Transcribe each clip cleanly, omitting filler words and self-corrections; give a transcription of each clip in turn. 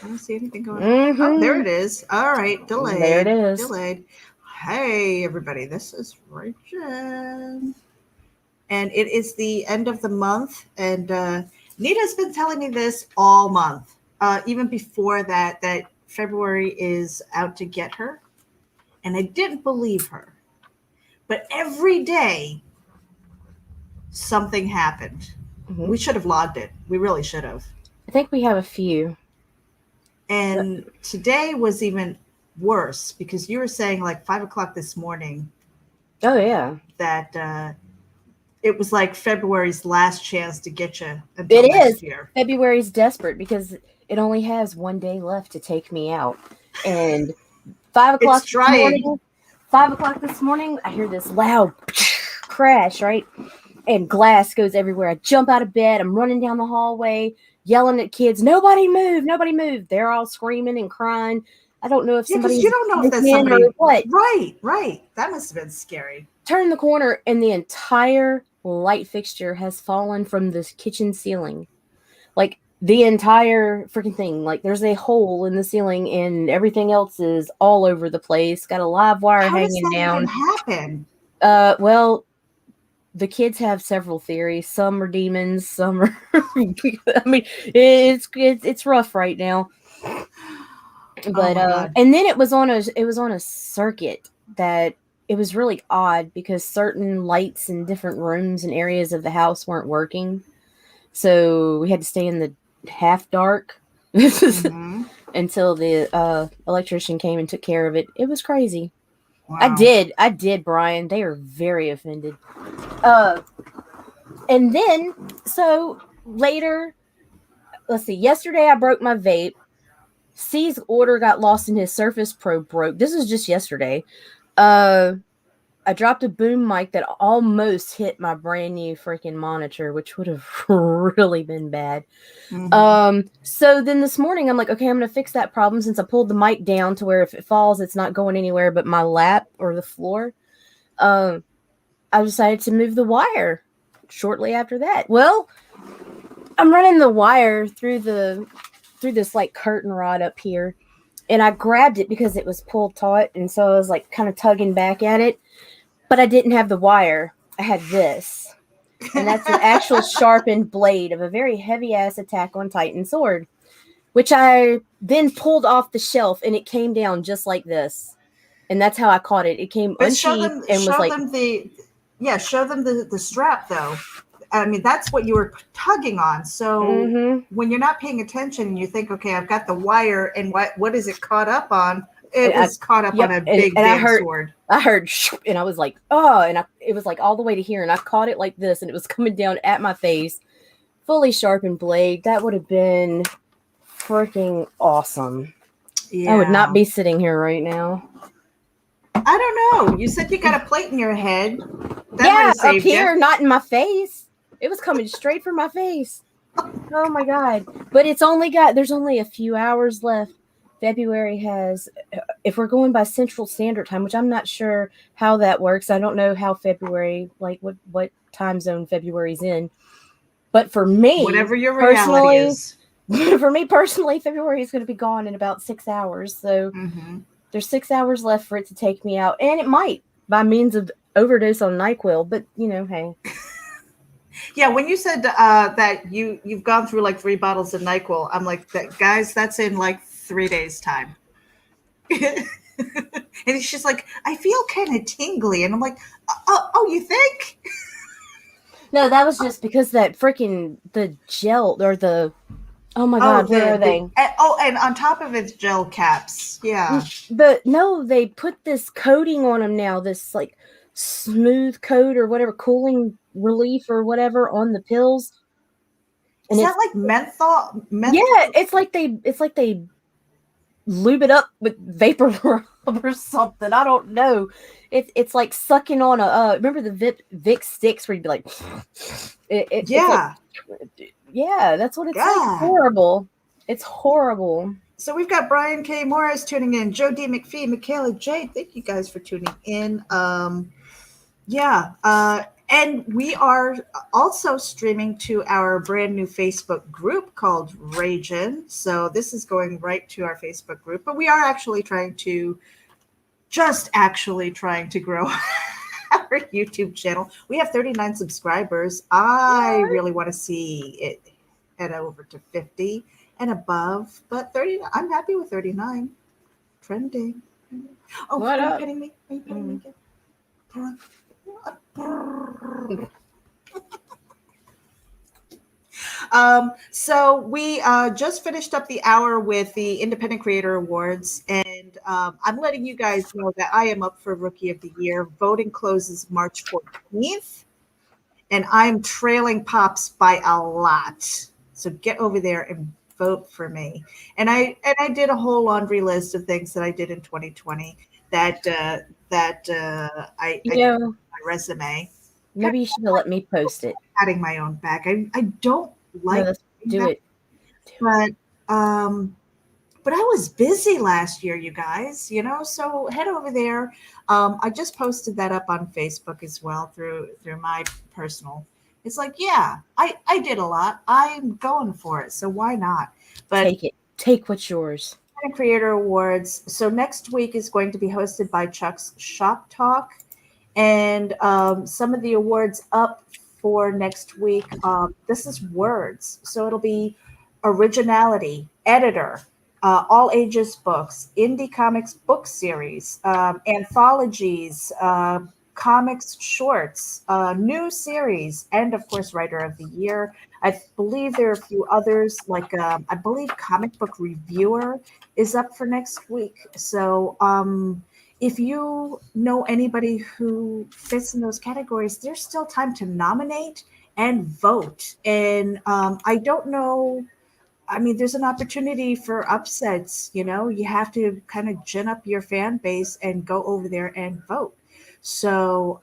I don't see anything going on. Oh, there it is. All right, delayed. There it is. Delayed. Hey, everybody, this is RAGIN. And it is the end of the month. And Nita's been telling me this all month, even before that February is out to get her. And I didn't believe her. But every day, something happened. We should have logged it. We really should have. I think we have a few. And today was even worse because you were saying like 5 o'clock this morning. Oh, yeah. That it was like February's last chance to get you until next year. February's desperate because it only has 1 day left to take me out. And 5 o'clock this morning, I hear this loud crash, right? And glass goes everywhere. I jump out of bed. I'm running down the hallway, yelling at kids, nobody move, nobody move. They're all screaming and crying. I don't know if somebody. You don't know if that's somebody. Or what. Right. That must have been scary. Turn the corner, and the entire light fixture has fallen from the kitchen ceiling. Like, the entire freaking thing. Like, there's a hole in the ceiling, and everything else is all over the place. Got a live wire hanging down. How does that even happen? Well, the kids have several theories. Some are demons. Some are. I mean, it's rough right now. But and then it was on a circuit that it was really odd because certain lights in different rooms and areas of the house weren't working, so we had to stay in the half dark until the electrician came and took care of it. It was crazy. Wow. I did, Brian. They are very offended. And then, so later, let's see, yesterday I broke my vape. C's order got lost in his Surface Pro broke. This is just yesterday. I dropped a boom mic that almost hit my brand new freaking monitor, which would have really been bad. So then this morning I'm like, okay, I'm going to fix that problem since I pulled the mic down to where if it falls, it's not going anywhere but my lap or the floor. I decided to move the wire shortly after that. Well, I'm running the wire through this like curtain rod up here, and I grabbed it because it was pulled taut, and so I was like kind of tugging back at it, but I didn't have the wire. I had this, and that's an actual sharpened blade of a very heavy ass Attack on Titan sword, which I then pulled off the shelf, and it came down just like this, and that's how I caught it. It came unsheathed and was like. Show them the strap though. I mean, that's what you were tugging on. So when you're not paying attention and you think, okay, I've got the wire, and what is it caught up on? It was caught up on a big sword. I heard, and I was like, oh, and it was like all the way to here, and I caught it like this, and it was coming down at my face. Fully sharpened blade. That would have been freaking awesome. Yeah. I would not be sitting here right now. I don't know. You said you got a plate in your head. That up here, not in my face. It was coming straight from my face. Oh my God. But there's only a few hours left. February has, if we're going by Central Standard Time, which I'm not sure how that works. I don't know how February, like what time zone February's in. But for me, whatever your reality is. For me personally, February is going to be gone in about 6 hours. So there's 6 hours left for it to take me out. And it might by means of overdose on NyQuil, but hey. Yeah, when you said that you've gone through like 3 bottles of NyQuil, I'm like, guys, that's in like 3 days time. And she's like, I feel kind of tingly, and I'm like, oh, you think? No, that was just because that freaking the gel or the. Oh my God, where are they? And on top of it's gel caps. Yeah. They put this coating on them now, this like smooth coat or whatever, cooling relief or whatever on the pills. And is that like menthol? Yeah, it's like they lube it up with vapor rub or something. I don't know. It's like sucking on a remember the Vic sticks where you'd be like yeah. Yeah, that's what it's like. Horrible. It's horrible. So we've got Brian K. Morris tuning in, Joe D. McPhee, Michaela J. Thank you guys for tuning in. And we are also streaming to our brand new Facebook group called RAGIN. So this is going right to our Facebook group, but we are actually trying to grow our YouTube channel. We have 39 subscribers. I really want to see it head over to 50 and above, but 30, I'm happy with 39. Trending. Oh, What are you up? petting me? Are you petting me again? So we just finished up the hour with the Independent Creator Awards, and I'm letting you guys know that I am up for Rookie of the Year. Voting closes March 14th, and I'm trailing Pops by a lot. So get over there and vote for me. And I did a whole laundry list of things that I did in 2020 that I You did know, on my resume. maybe you should have let me post it. Patting my own back. I don't like No, let's do that, it. but I was busy last year, you guys, so head over there. I just posted that up on Facebook as well through my personal. It's like, yeah, I did a lot. I'm going for it. So why not? But Take it. Take what's yours. Creator Awards. So next week is going to be hosted by Chuck's Shop Talk. And some of the awards up for next week, this is words. So it'll be originality, editor, all ages books, indie comics book series, anthologies, comics shorts, new series, and of course, writer of the year. I believe there are a few others, like I believe comic book reviewer is up for next week. So if you know anybody who fits in those categories, there's still time to nominate and vote. And I don't know. I mean, there's an opportunity for upsets. You have to kind of gin up your fan base and go over there and vote. So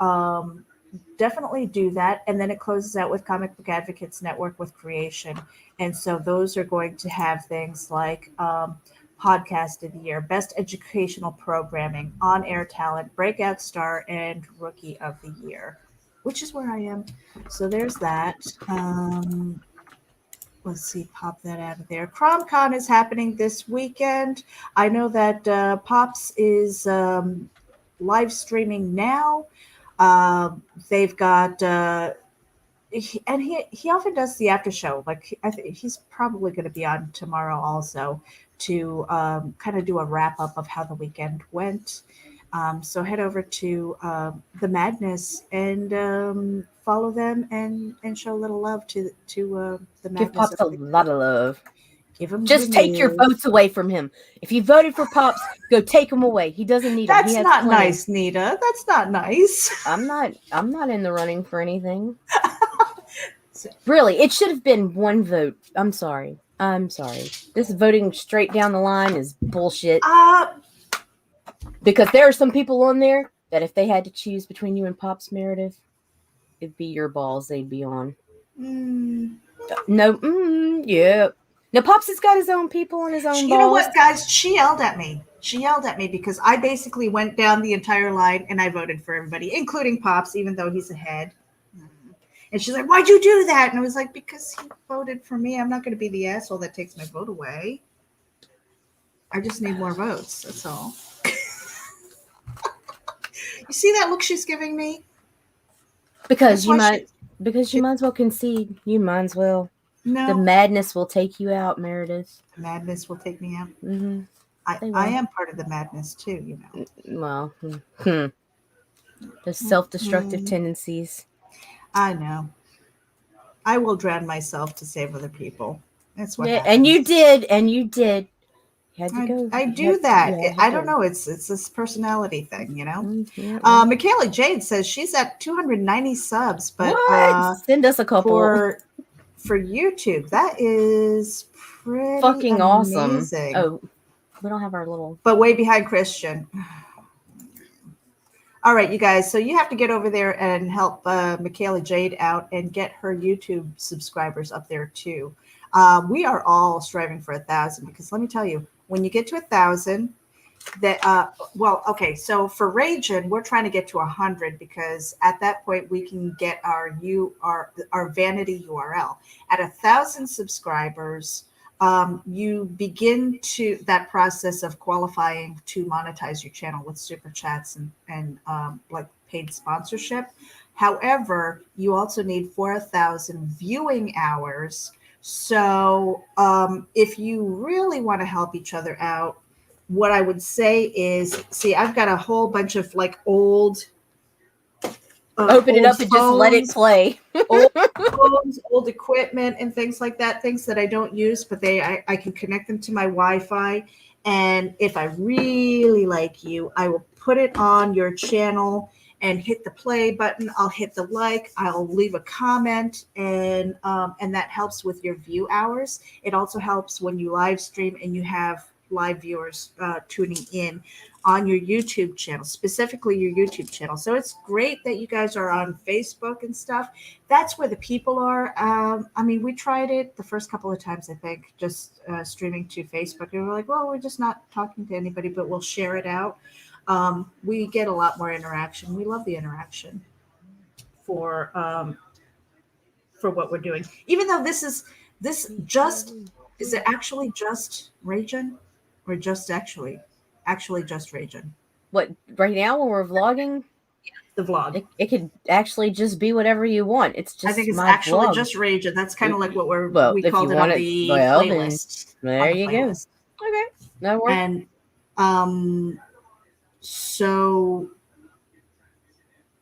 definitely do that. And then it closes out with Comic Book Advocates Network with Creation. And so those are going to have things like Podcast of the Year, Best Educational Programming, On Air Talent, Breakout Star, and Rookie of the Year, which is where I am. So there's that. Let's see, pop that out of there. CromCon is happening this weekend. I know that Pops is live streaming now. They've got he often does the after show. Like I think he's probably going to be on tomorrow also to kind of do a wrap up of how the weekend went. So head over to the Madness and follow them and show a little love to the Madness. Give Pops a lot of love. Give him Just take your votes away from him. If you voted for Pops, go take him away. He doesn't need them. That's not nice, Nita. That's not nice. I'm not in the running for anything. Really, it should have been one vote. I'm sorry. This voting straight down the line is bullshit. Because there are some people on there that if they had to choose between you and Pops, Meredith, it'd be your balls they'd be on. No, yeah. Now, Pops has got his own people on his own balls. You know what, guys? She yelled at me. Because I basically went down the entire line and I voted for everybody, including Pops, even though he's ahead. And she's like, why'd you do that? And I was like, because he voted for me. I'm not going to be the asshole that takes my vote away. I just need more votes. That's all. You see that look she's giving me? Because you might as well concede. You might as well. No. The madness will take you out, Meredith. The madness will take me out. Mm-hmm. I am part of the madness too, Well, the self-destructive tendencies. I know. I will drown myself to save other people. That's what happens. And you did. You had to go. I do that. I don't know. It's this personality thing, Michaela Jade says she's at 290 subs, but send us a couple for YouTube. That is pretty fucking amazing. Awesome. Oh, we don't have our little. But way behind Christian. All right, you guys. So you have to get over there and help Michaela Jade out and get her YouTube subscribers up there too. We are all striving for 1,000 because let me tell you, when you get to 1,000, that well, okay, so for RAGIN, we're trying to get to 100 because at that point we can get our vanity URL. At 1,000 subscribers, you begin to that process of qualifying to monetize your channel with super chats and like paid sponsorship. However, you also need 4,000 viewing hours. So if you really want to help each other out, what I would say is, see, I've got a whole bunch of like old Open it up and just let it play. old phones, old equipment, and things like that. Things that I don't use, but I can connect them to my Wi-Fi. And if I really like you, I will put it on your channel and hit the play button. I'll hit the like. I'll leave a comment, and that helps with your view hours. It also helps when you live stream and you have live viewers tuning in on your YouTube channel, specifically your YouTube channel. So it's great that you guys are on Facebook and stuff. That's where the people are. I mean, we tried it the first couple of times, I think, just streaming to Facebook. And we're like, well, we're just not talking to anybody, but we'll share it out. We get a lot more interaction. We love the interaction for what we're doing. Even though is it actually just RAGIN or just actually just RAGIN? What, right now when we're vlogging? The vlog. It could actually just be whatever you want. It's just I think it's my actually vlog. Just RAGIN. That's kind of like what we if called you it want on the playlist. There you go. Okay. That works. And so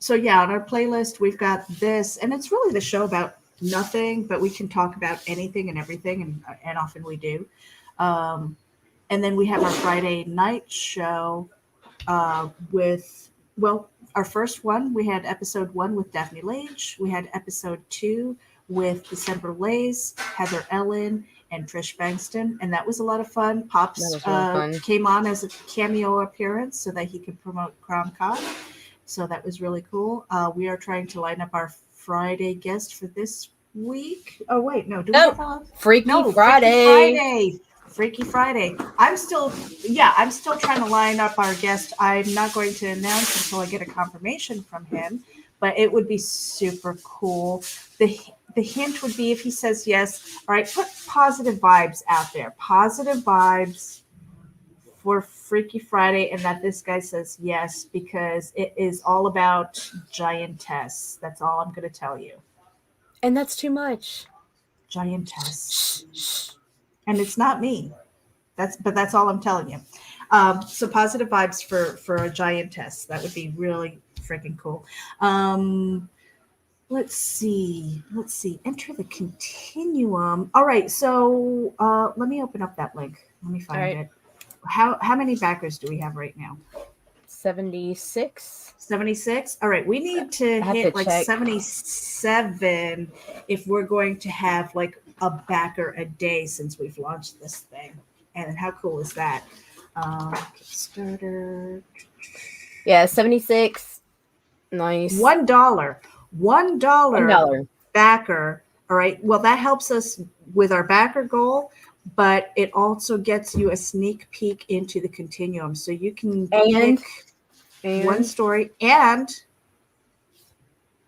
yeah, on our playlist we've got this, and it's really the show about nothing, but we can talk about anything and everything, and often we do. And then we have our Friday night show with, well, our first one, we had episode 1 with Daphne Lage. We had episode 2 with December Lays, Heather Ellen, and Trish Bankston. And that was a lot of fun. Pops came on as a cameo appearance so that he could promote CrownCon. So that was really cool. We are trying to line up our Friday guest for this week. Oh, wait, no. Do we have a Freaky Friday. Freaky Friday. I'm still trying to line up our guest. I'm not going to announce until I get a confirmation from him, but it would be super cool. The hint would be if he says yes. All right, put positive vibes out there. Positive vibes for Freaky Friday, and that this guy says yes, because it is all about giantess. That's all I'm going to tell you. And that's too much. Giantess. Shh. And it's not me. That's all I'm telling you. So positive vibes for a giantess. That would be really freaking cool. Let's see. Enter the Continuum. All right. So let me open up that link. Let me find it. How many backers do we have right now? 76. 76. All right. We need to hit like 77 if we're going to have like a backer a day since we've launched this thing. And how cool is that? Kickstarter. Yeah, 76. Nice. $1 backer. All right. Well, that helps us with our backer goal, but it also gets you a sneak peek into the Continuum. So you can pick one story and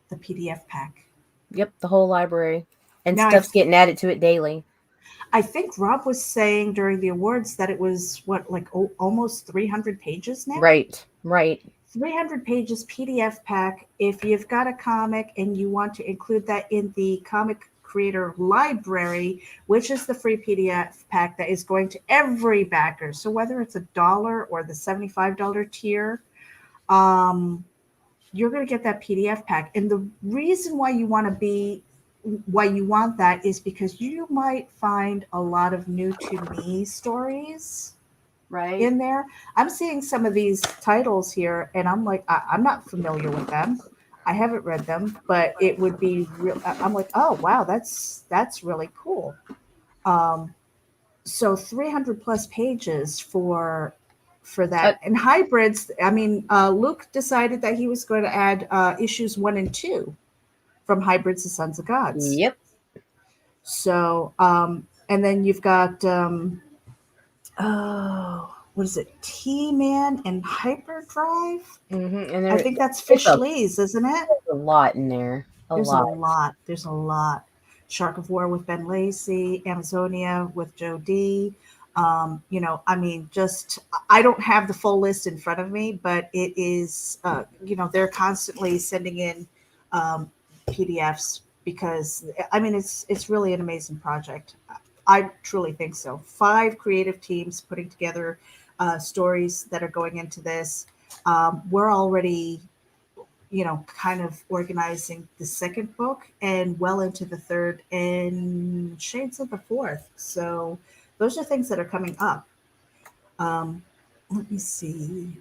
the PDF pack. Yep, the whole library. And now stuff's getting added to it daily. I think Rob was saying during the awards that it was almost 300 pages now? Right. 300 pages PDF pack. If you've got a comic and you want to include that in the comic creator library, which is the free PDF pack that is going to every backer. So whether it's $1 or the $75 tier, you're going to get that PDF pack. And the reason why you want that is because you might find a lot of new to me stories in there. I'm seeing some of these titles here and I'm like, I'm not familiar with them. I haven't read them, but it would be real. I'm like, oh wow, that's really cool. So 300 plus pages for that. And hybrids, I mean, Luke decided that he was going to add issues 1 and 2 from Hybrids to Sons of Gods. Yep. So, and then you've got, what is it? T-Man and Hyperdrive. And I think that's there's Fish Lee's, isn't it? a lot in there. There's a lot. There's a lot. Shark of War with Ben Lacey, Amazonia with Joe D. You know, I mean, just I don't have the full list in front of me, but it is, you know, they're constantly sending in PDFs because I mean, it's really an amazing project. I truly think so. 5 creative teams putting together stories that are going into this. We're already, you know, kind of organizing the second book and well into the third and shades of the fourth. So those are things that are coming up. Let me see.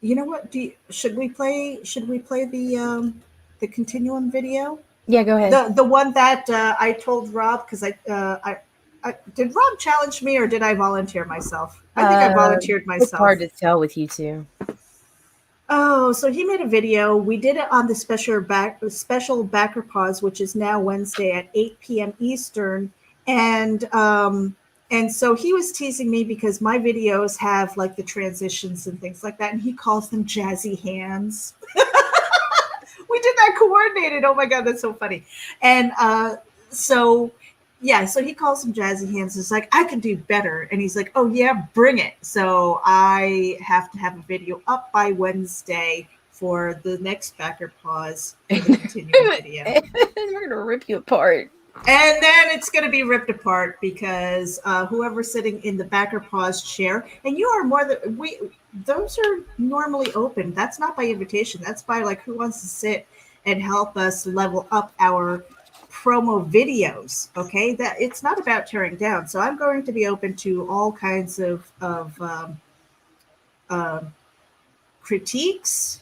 You know what? Should we play the Continuum video? Yeah, go ahead. The one that I told Rob because I did Rob challenge me or did I volunteer myself? I think I volunteered myself. It's hard to tell with you two. Oh, so he made a video. We did it on the special backer pause, which is now Wednesday at 8 p.m. Eastern. And so he was teasing me because my videos have like the transitions and things like that. And he calls them jazzy hands. We did that coordinated. Oh my God, that's so funny. And so he calls them jazzy hands. It's like, I can do better. And he's like, oh yeah, bring it. So I have to have a video up by Wednesday for the next backer pause for the continuing video. We're gonna rip you apart. And then it's going to be ripped apart because whoever's sitting in the backer pause chair, and you are more than those are normally open. That's not by invitation. That's by like who wants to sit and help us level up our promo videos. Okay, that it's not about tearing down. So I'm going to be open to all kinds of critiques,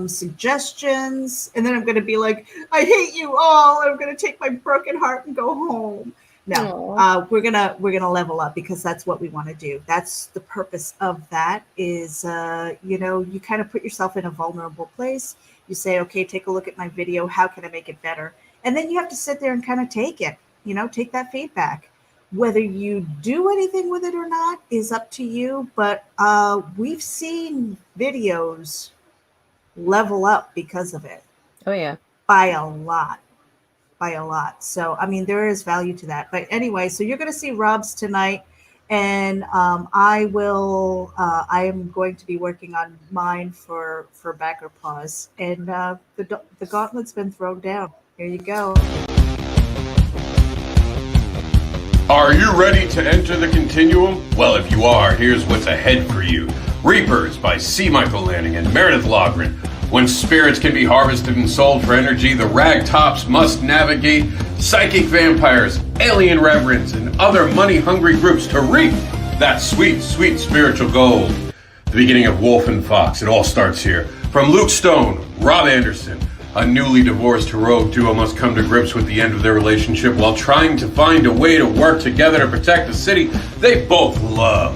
suggestions, and then I'm going to be like, I hate you all. I'm going to take my broken heart and go home. No, we're gonna level up because that's what we want to do. That's the purpose of that. Is you know, you kind of put yourself in a vulnerable place. You say, okay, take a look at my video. How can I make it better? And then you have to sit there and kind of take it. You know, take that feedback. Whether you do anything with it or not is up to you. But we've seen videos level up because of it. Oh yeah, by a lot. So I mean, there is value to that. But anyway, so you're going to see Rob's tonight, and I am going to be working on mine for backer pause, and the gauntlet's been thrown down. Here you go. Are you ready to enter the continuum? Well, if you are, here's what's ahead for you. R.E.E.P.ers by C. Michael Lanning and Meredith Logren. When spirits can be harvested and sold for energy, the ragtops must navigate psychic vampires, alien reverends, and other money-hungry groups to reap that sweet, sweet spiritual gold. The beginning of Wolf and Fox, it all starts here. From Luke Stone, Rob Anderson, a newly divorced heroic duo must come to grips with the end of their relationship while trying to find a way to work together to protect the city they both love.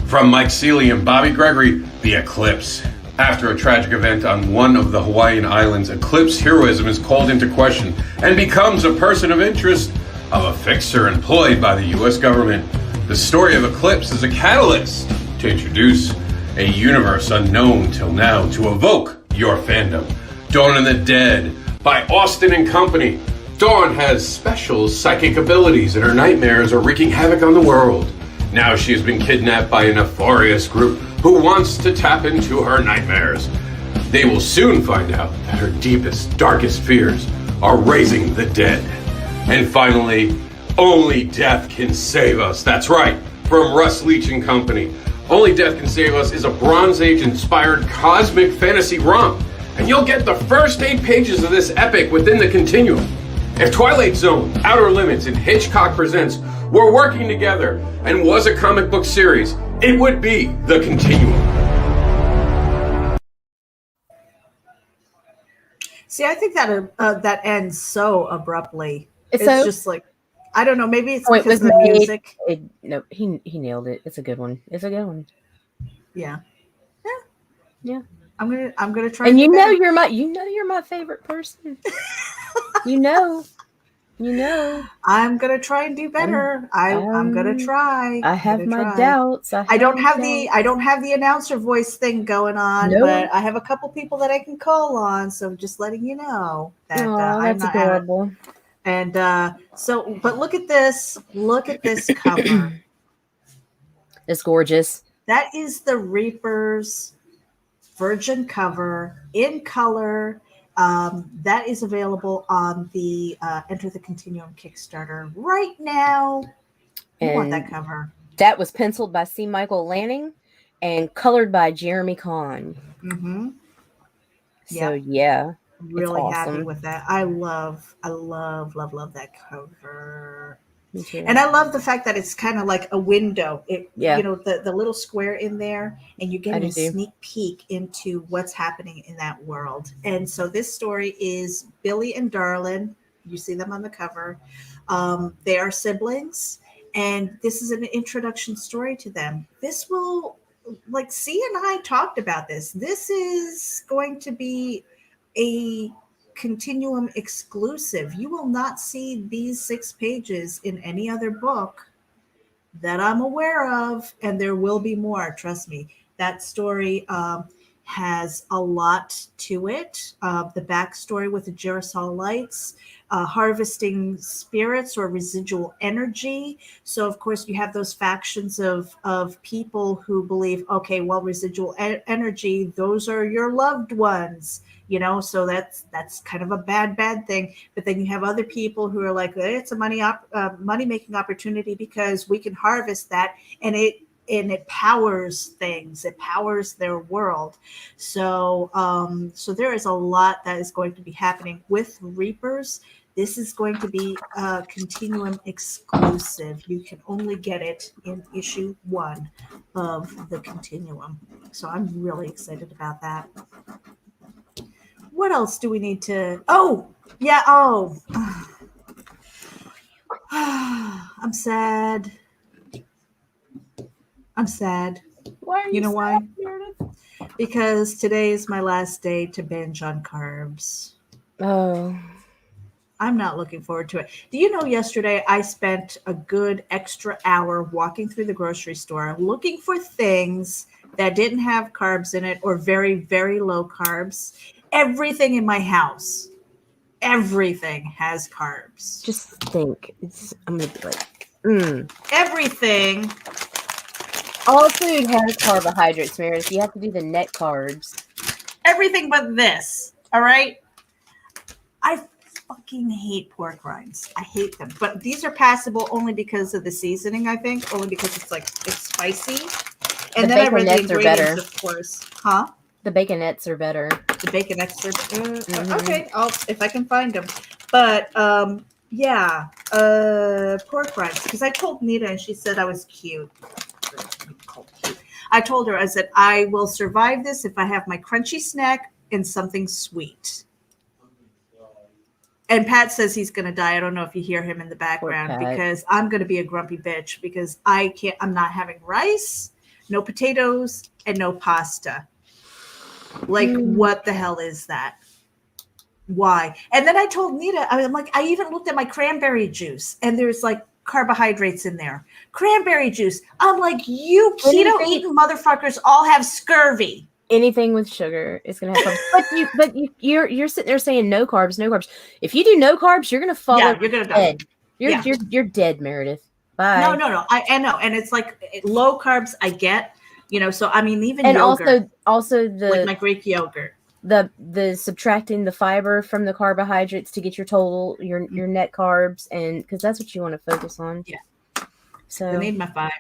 From Mike Seeley and Bobby Gregory, The Eclipse. After a tragic event on one of the Hawaiian islands, Eclipse heroism is called into question and becomes a person of interest of a fixer employed by the U.S. government. The story of Eclipse is a catalyst to introduce a universe unknown till now to evoke your fandom. Dawn of the Dead by Austin and Company. Dawn has special psychic abilities and her nightmares are wreaking havoc on the world. Now she has been kidnapped by a nefarious group who wants to tap into her nightmares. They will soon find out that her deepest, darkest fears are raising the dead. And finally, Only Death Can Save Us. That's right, from Russ Leach and Company. Only Death Can Save Us is a Bronze Age-inspired cosmic fantasy romp, and you'll get the first 8 pages of this epic within the continuum. If Twilight Zone, Outer Limits, and Hitchcock Presents were working together and was a comic book series, it would be the continuum. See, I think that that ends so abruptly. It's So- just like, I don't know. Maybe it's Oh, it because was of the made- music. No, he nailed it. It's a good one. It's a good one. Yeah. Yeah. I'm gonna try. And to you do know better. you're my favorite person. You know. You know, I'm gonna try and do better. I'm gonna try. I have my doubts. I don't have the announcer voice thing going on, No. but I have a couple people that I can call on. So just letting you know that I'm That's not adorable. And but look at this. Look at this cover. It's gorgeous. That is the Reapers Virgin cover in color. That is available on the Enter the Continuum Kickstarter right now. You want that cover. That was penciled by C. Michael Lanning and colored by Jeremy Kahn. Mm-hmm. So yeah, really it's happy awesome. with that. I love that cover. Me too. And I love the fact that it's kind of like a window. You know, the little square in there, and you get a sneak peek into what's happening in that world. And so this story is Billy and Darlin. You see them on the cover. They are siblings, and this is an introduction story to them. This will, like C and I talked about this. This is going to be a Continuum exclusive. You will not see these 6 pages in any other book that I'm aware of, and there will be more. Trust me. That story has a lot to it. The backstory with the Girasol lights, harvesting spirits or residual energy. So, of course, you have those factions of people who believe, okay, well, residual energy, those are your loved ones. You know, so that's kind of a bad thing. But then you have other people who are like, it's a money making opportunity because we can harvest that, and it powers things. It powers their world. So so there is a lot that is going to be happening with Reapers. This is going to be a Continuum exclusive. You can only get it in issue 1 of the Continuum. So I'm really excited about that. What else do we need to? Oh, yeah. Oh, I'm sad. I'm sad. Why are you know why? Meredith? Because today is my last day to binge on carbs. Oh. I'm not looking forward to it. Do you know yesterday I spent a good extra hour walking through the grocery store looking for things that didn't have carbs in it or very, very low carbs. Everything in my house, everything has carbs. Just think. I'm going to be like, Everything. All food has carbohydrates, Meredith. You have to do the net carbs. Everything but this. All right. I fucking hate pork rinds. I hate them. But these are passable only because of the seasoning, I think. Only because it's spicy. And then I read the ingredients, of course. Huh? The baconettes are better. The baconettes are okay. If I can find them. But yeah, pork rinds. Because I told Nita and she said I was cute. I told her, I said, I will survive this if I have my crunchy snack and something sweet. And Pat says he's going to die. I don't know if you hear him in the background because I'm going to be a grumpy bitch because I'm not having rice, no potatoes, and no pasta. Like, what the hell is that? Why? And then I told Nita, I'm like, I even looked at my cranberry juice and there's like carbohydrates in there. Cranberry juice. I'm like, you keto eating motherfuckers all have scurvy. Anything with sugar is gonna have carbs. but you're sitting there saying no carbs. If you do no carbs, you're gonna fall. Yeah, you're gonna die. You're dead, Meredith. Bye. No. I know, and it's like low carbs. I get, So I mean, even and yogurt, also the like my Greek yogurt. The subtracting the fiber from the carbohydrates to get your total your net carbs, and because that's what you want to focus on. Yeah. So I need my fiber.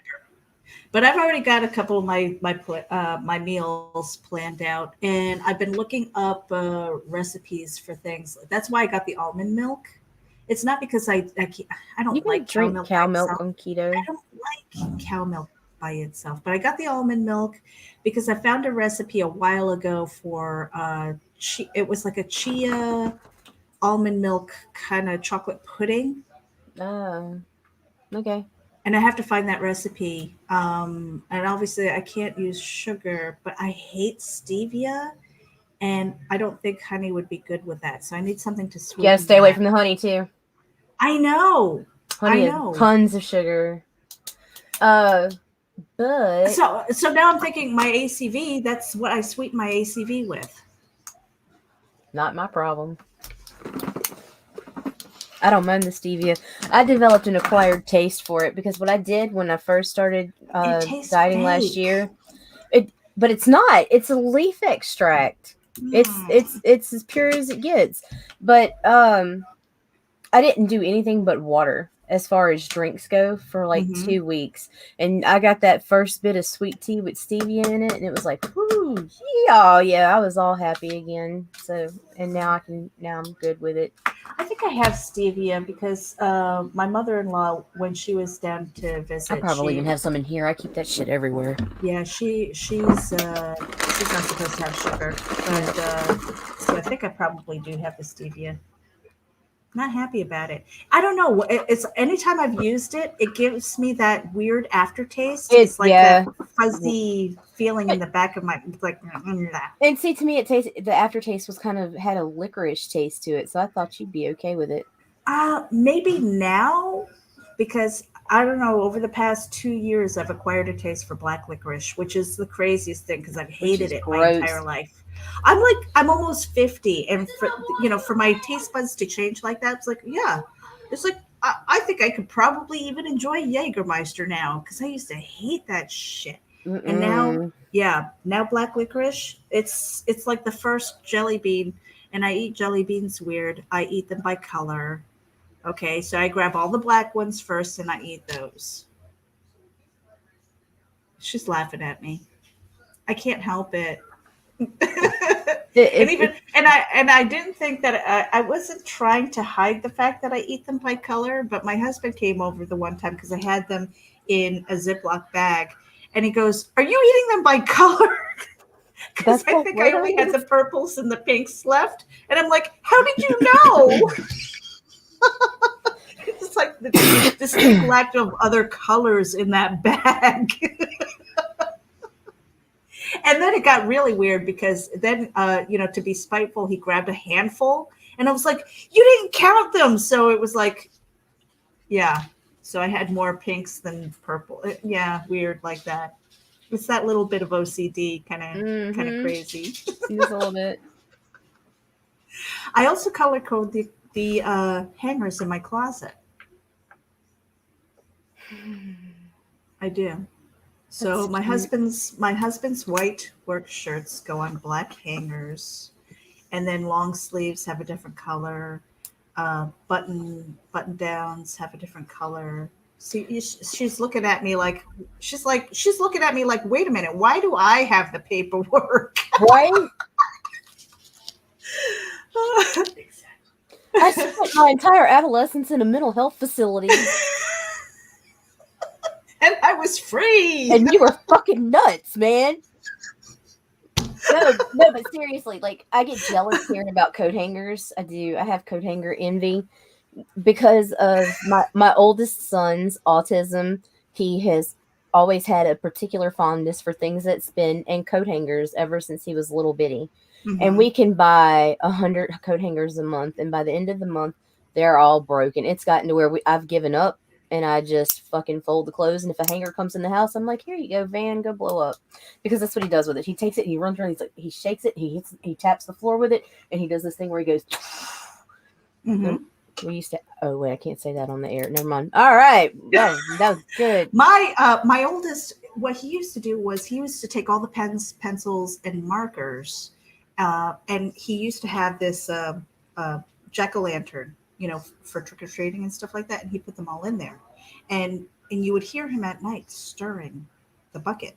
But I've already got a couple of my meals planned out, and I've been looking up recipes for things. That's why I got the almond milk. It's not because I don't like drink cow milk on keto. I don't like cow milk by itself, but I got the almond milk because I found a recipe a while ago for it was like a chia almond milk kind of chocolate pudding. Oh, okay. And I have to find that recipe. And obviously I can't use sugar, but I hate stevia. And I don't think honey would be good with that. So I need something to sweeten. You gotta stay away from the honey too. I know. Honey I has know. tons of sugar. But So now I'm thinking my ACV, that's what I sweeten my ACV with. not my problem. I don't mind the stevia. I developed an acquired taste for it because what I did when I first started It tastes dieting last fake. year, but it's not. It's a leaf extract. It's as pure as it gets. But I didn't do anything but water as far as drinks go for like 2 weeks. And I got that first bit of sweet tea with stevia in it, and it was like, whoo, yeah, I was all happy again. So, and now I'm good with it. I think I have stevia because my mother-in-law, when she was down to visit, I probably even have some in here. I keep that shit everywhere. Yeah, she's not supposed to have sugar, but so I think I probably do have the stevia. Not happy about it. I don't know. It's anytime I've used it, it gives me that weird aftertaste. It's like that fuzzy feeling in the back of my. It's like. And see, to me, the aftertaste was had a licorice taste to it, so I thought you'd be okay with it. Maybe now, because I don't know. Over the past 2 years, I've acquired a taste for black licorice, which is the craziest thing because I've hated it my entire life. I'm almost 50, and for my taste buds to change like that, it's like, yeah, it's like I think I could probably even enjoy Jägermeister now because I used to hate that shit. And now black licorice, it's like the first jelly bean, and I eat jelly beans weird. I eat them by color. Okay, so I grab all the black ones first and I eat those. She's laughing at me. I can't help it. And I didn't think that I wasn't trying to hide the fact that I eat them by color, but my husband came over the one time because I had them in a Ziploc bag, and he goes, "Are you eating them by color?" Because I think I only had the purples and the pinks left, and I'm like, "How did you know?" It's like this big lack of other colors in that bag. And then it got really weird because then, to be spiteful, he grabbed a handful. And I was like, you didn't count them. So it was like, yeah. So I had more pinks than purple. Yeah, weird like that. It's that little bit of OCD, kind of crazy. Just a little bit. I also color code the hangers in my closet. I do. So my husband's white work shirts go on black hangers, and then long sleeves have a different color. Button downs have a different color. See, she's looking at me like wait a minute, why do I have the paperwork? Right? I spent my entire adolescence in a mental health facility. And I was free. And you were fucking nuts, man. No, but seriously, like, I get jealous hearing about coat hangers. I do. I have coat hanger envy because of my oldest son's autism. He has always had a particular fondness for things that spin and coat hangers ever since he was little bitty. Mm-hmm. And we can buy 100 coat hangers a month, and by the end of the month, they're all broken. It's gotten to where I've given up. And I just fucking fold the clothes. And if a hanger comes in the house, I'm like, here you go, Van, go blow up. Because that's what he does with it. He takes it, he runs around, he shakes it, he taps the floor with it, and he does this thing where he goes. Mm-hmm. We used to. Oh wait, I can't say that on the air. Never mind. All right, that was good. My oldest, what he used to do was he used to take all the pens, pencils, and markers, and he used to have this jack-o'-lantern, for trick-or-treating and stuff like that. And he put them all in there. And you would hear him at night stirring the bucket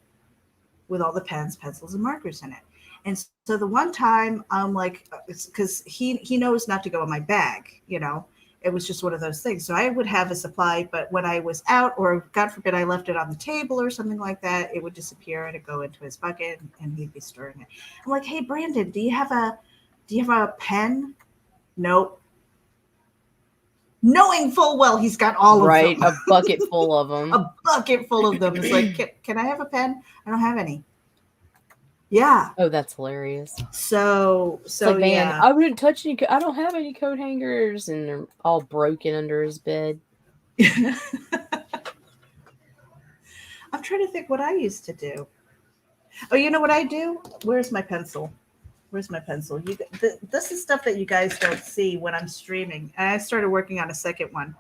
with all the pens, pencils, and markers in it. And so the one time I'm like, because he knows not to go in my bag, it was just one of those things. So I would have a supply, but when I was out, or God forbid I left it on the table or something like that, it would disappear and it'd go into his bucket and he'd be stirring it. I'm like, hey, Brandon, do you have a pen? Nope. Knowing full well he's got all of them. Right, a bucket full of them. A bucket full of them. It's like, can I have a pen? I don't have any. Yeah. Oh, that's hilarious. So It's like, man, yeah. I wouldn't touch any. I don't have any coat hangers, and they're all broken under his bed. I'm trying to think what I used to do. Oh, you know what I do? Where's my pencil? Where's my pencil? This is stuff that you guys don't see when I'm streaming. And I started working on a second one.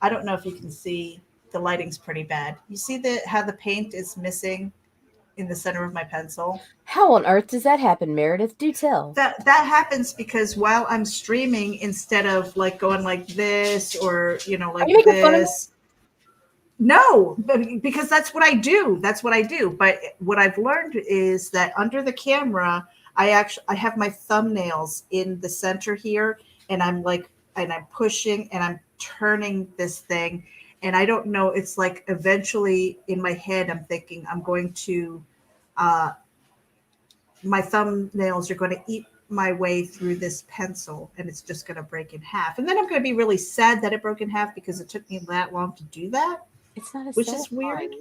I don't know if you can see. The lighting's pretty bad. You see how the paint is missing in the center of my pencil? How on earth does that happen, Meredith? Do tell. That happens because while I'm streaming, instead of like going like this or like Are you making fun of me? this. No, because that's what I do. That's what I do. But what I've learned is that under the camera, I have my thumbnails in the center here, and I'm pushing and I'm turning this thing, and I don't know. It's like eventually in my head, I'm thinking I'm going to, my thumbnails are going to eat my way through this pencil, and it's just going to break in half. And then I'm going to be really sad that it broke in half because it took me that long to do that. It's not a Which is weird.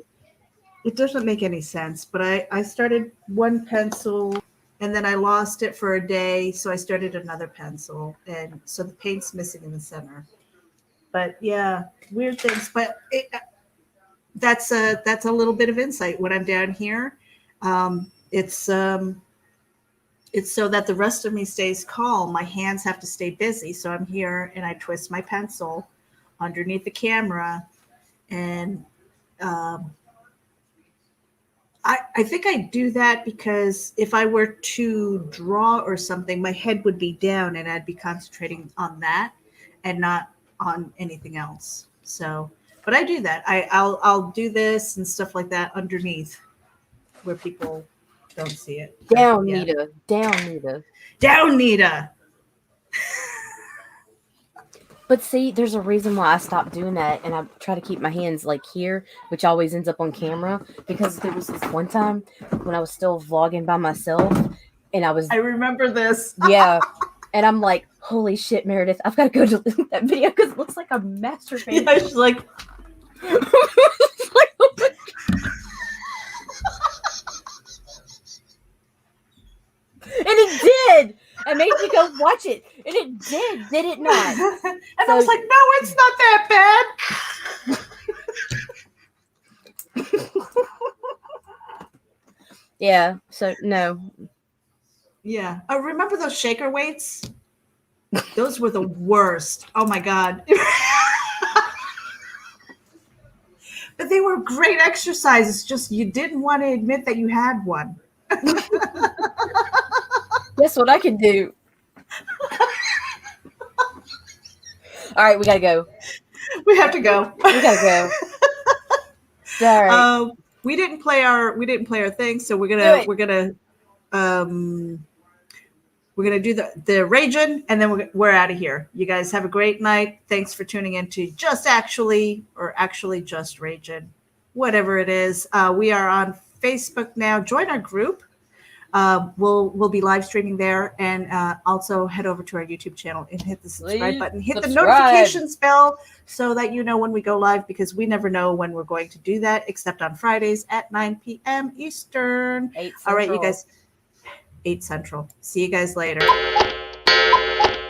It doesn't make any sense. But I started one pencil and then I lost it for a day. So I started another pencil. And so the paint's missing in the center. But yeah, weird things. But that's a little bit of insight. When I'm down here, it's so that the rest of me stays calm. My hands have to stay busy. So I'm here and I twist my pencil underneath the camera. And I think I do that because if I were to draw or something, my head would be down and I'd be concentrating on that and not on anything else. So, but I do that. I'll do this and stuff like that underneath where people don't see it. Down, Yeah. Nita. Down, Nita. Down, Nita. But see, there's a reason why I stopped doing that, and I try to keep my hands like here, which always ends up on camera, because there was this one time when I was still vlogging by myself, and I remember this. Yeah, and I'm like, holy shit, Meredith, I've got to go delete that video because it looks like I'm masturbating. Yeah, she's like, and it did. It made me go watch it, and it did it not? And I was like, no, it's not that bad. Yeah, so no. Yeah. Remember those shaker weights? Those were the worst. Oh my God. But they were great exercises. Just you didn't want to admit that you had one. Guess what I can do? All right, we gotta go. We have to go. We gotta go. All right. We didn't play our thing, so we're gonna do the RAGIN, and then we're out of here. You guys have a great night. Thanks for tuning in to Just RAGIN, whatever it is. We are on Facebook now. Join our group. We'll be live streaming there, and also head over to our YouTube channel and hit the subscribe button. Hit the notifications bell so that you know when we go live, because we never know when we're going to do that, except on Fridays at 9 p.m. Eastern. 8 All right, you guys. 8 Central. See you guys later.